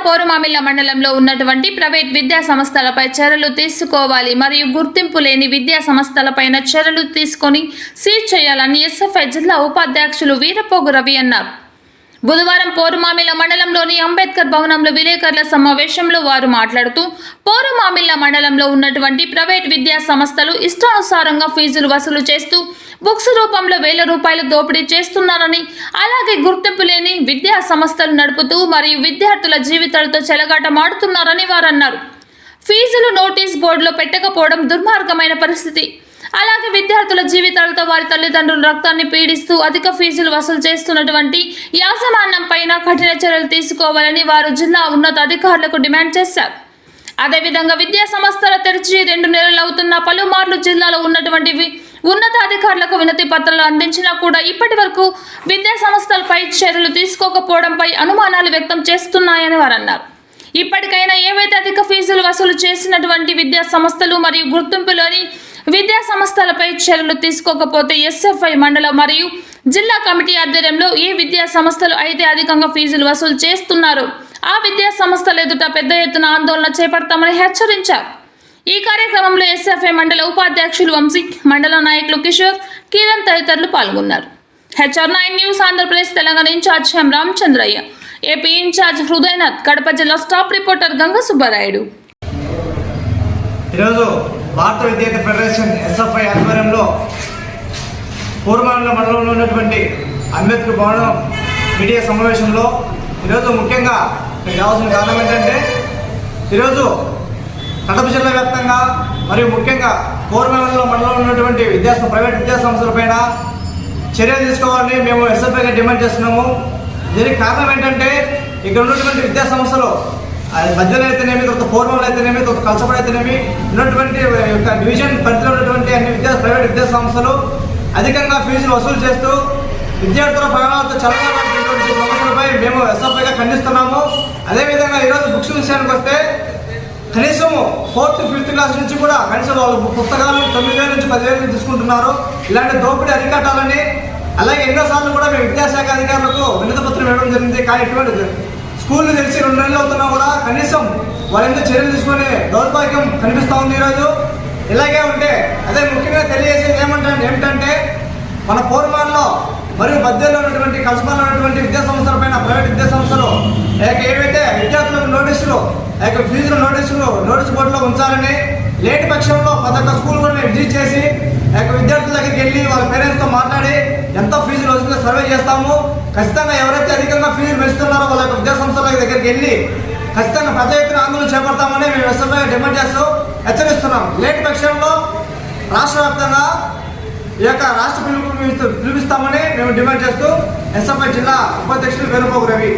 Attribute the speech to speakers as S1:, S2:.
S1: పోరుమామిళ్ల మండలంలో ఉన్నటువంటి ప్రైవేట్ విద్యా సంస్థలపై చర్యలు తీసుకోవాలి మరియు గుర్తింపు లేని విద్యా సంస్థలపైన చర్యలు తీసుకొని సీజ్ చేయాలని ఎస్ఎఫ్ఐ జిల్లా ఉపాధ్యక్షులు వీరపోగు రవి అన్నారు. బుధవారం పోరుమామిళ్ల మండలంలోని అంబేద్కర్ భవనంలో విలేకరుల సమావేశంలో వారు మాట్లాడుతూ పోరుమామిళ్ల మండలంలో ఉన్నటువంటి ప్రైవేట్ విద్యా సంస్థలు ఇష్టానుసారంగా ఫీజులు వసూలు చేస్తూ బుక్స్ రూపంలో వేల రూపాయలు దోపిడీ చేస్తున్నారని, అలాగే గుర్తింపు లేని విద్యా సంస్థలు నడుపుతూ మరియు విద్యార్థుల జీవితాలతో చెలగాటమాడుతున్నారని వారు అన్నారు. ఫీజులు నోటీస్ బోర్డులో పెట్టకపోవడం దుర్మార్గమైన పరిస్థితి. అలాగే విద్యార్థుల జీవితాలతో వారి తల్లిదండ్రుల రక్తాన్ని పీడిస్తూ అధిక ఫీజులు వసూలు చేస్తున్నటువంటి యాజమాన్యం పైన కఠిన చర్యలు తీసుకోవాలని వారు జిల్లా ఉన్నత అధికారులకు డిమాండ్ చేశారు. అదేవిధంగా విద్యా సంస్థలు తెరిచి 2 నెలలు అవుతున్న పలుమార్లు జిల్లాలో ఉన్నటువంటి ఉన్నత అధికారులకు వినతి పత్రాలు అందించినా కూడా ఇప్పటి వరకు విద్యా సంస్థలపై చర్యలు తీసుకోకపోవడంపై అనుమానాలు వ్యక్తం చేస్తున్నాయని వారు అన్నారు. ఇప్పటికైనా ఏవైతే అధిక ఫీజులు వసూలు చేసినటువంటి విద్యా సంస్థలు మరియు గుర్తింపులోని విద్యా సంస్థలపై చర్యలు తీసుకోకపోతే ఎస్ఎఫ్ఐ మండలం మరియు జిల్లా కమిటీ ఆధ్వర్యంలో ఏ విద్యా సంస్థలు అయితే అధికంగా ఫీజులు వసూలు చేస్తున్నారో ఆ విద్యా సంస్థల ఎదుట పెద్ద ఎత్తున ఆందోళన చేపడతామని హెచ్చరించారు. ఈ కార్యక్రమంలో ఎస్ఎఫ్ఐ మండల ఉపాధ్యక్షులు వంశీ, మండల నాయకులు కిషోర్, కిరణ్ తదితరులు పాల్గొన్నారు. HR9 news Andhra Pradesh Telangana incharge M Ramachandraiah, AP incharge Hrudayanath, Kadapa జిల్లా స్టాఫ్ రిపోర్టర్ గంగ సుబ్బారాయుడు.
S2: ఈరోజు భారత విద్యార్థి ఫెడరేషన్ ఎస్ఎఫ్ఐ ఆధ్వర్యంలో పోరుమామిళ్ల మండలంలో ఉన్నటువంటి అంబేద్కర్ భవనం మీడియా సమావేశంలో ఈరోజు ముఖ్యంగా కావాల్సిన కారణం ఏంటంటే ఈరోజు కడప జిల్లా వ్యాప్తంగా మరియు ముఖ్యంగా పోరుమామిళ్ల మండలంలో ఉన్నటువంటి ప్రైవేట్ విద్యా సంస్థలపైన చర్యలు తీసుకోవాలని మేము ఎస్ఎఫ్ఐగా డిమాండ్ చేస్తున్నాము. దీనికి కారణం ఏంటంటే ఇక్కడ ఉన్నటువంటి విద్యా సంస్థలు మధ్యలో అయితేనేమి, తర్వాత పూర్వంలో అయితేనేమి, తర్వాత కలసపడి అయితేనేమి ఉన్నటువంటి డివిజన్ పరిధిలో ఉన్నటువంటి అన్ని ప్రైవేట్ విద్యా సంస్థలు అధికంగా ఫీజులు వసూలు చేస్తూ విద్యార్థుల ప్రాణాలతో చల్లబడినటువంటి సమస్యలపై మేము ఎస్ఎఫ్ఐగా ఖండిస్తున్నాము. అదేవిధంగా ఈరోజు బుక్స్ విషయానికి వస్తే కనీసం 4th, 5th క్లాస్ నుంచి కూడా కనీసం వాళ్ళు పుస్తకాలు 9,000 నుంచి 10,000 తీసుకుంటున్నారు. ఇలాంటి దోపిడీ అరికట్టాలని, అలాగే ఎన్నోసార్లు కూడా మేము విద్యాశాఖ అధికారులకు వినతి పత్రం ఇవ్వడం జరిగింది. కానీ ఎటువంటి స్కూళ్ళు తెలిసి 2 నెలలు అవుతున్నా కూడా కనీసం వాళ్ళ చర్యలు తీసుకునే దౌర్భాగ్యం కనిపిస్తూ ఉంది ఈరోజు. ఇలాగే ఉంటే అదే ముఖ్యంగా తెలియజేసేది ఏమిటంటే మన పోరుమాల్లో మరియు మధ్యలో ఉన్నటువంటి కల్సపాల్లో ఉన్నటువంటి విద్యా సంస్థలపైన ప్రైవేట్ విద్యా సంస్థలు ఏవైతే విద్యార్థులకు నోటీసులు ఫీజుల నోటీసు బోర్డులో ఉంచాలని, లేని పక్షంలో ప్రతి ఒక్క స్కూల్ కూడా మేము విజిట్ చేసి విద్యార్థుల దగ్గరికి వెళ్ళి వాళ్ళ పేరెంట్స్తో మాట్లాడి ఎంతో ఫీజులు వస్తుందో సర్వే చేస్తాము. ఖచ్చితంగా ఎవరైతే అధికంగా ఫీజులు పెంచుతున్నారో వాళ్ళ విద్యా సంస్థల దగ్గరికి వెళ్ళి ఖచ్చితంగా పెద్ద ఎత్తున ఆందోళన చేపడతామని మేము ఎస్ఎఫ్ఐ డిమాండ్ చేస్తూ హెచ్చరిస్తున్నాం. లేని పక్షంలో రాష్ట్ర వ్యాప్తంగా ఈ యొక్క రాష్ట్ర పిలుపిస్తామని మేము డిమాండ్ చేస్తూ ఎస్ఎఫ్ఐ జిల్లా ఉపాధ్యక్షులు వీరపోగు రవి.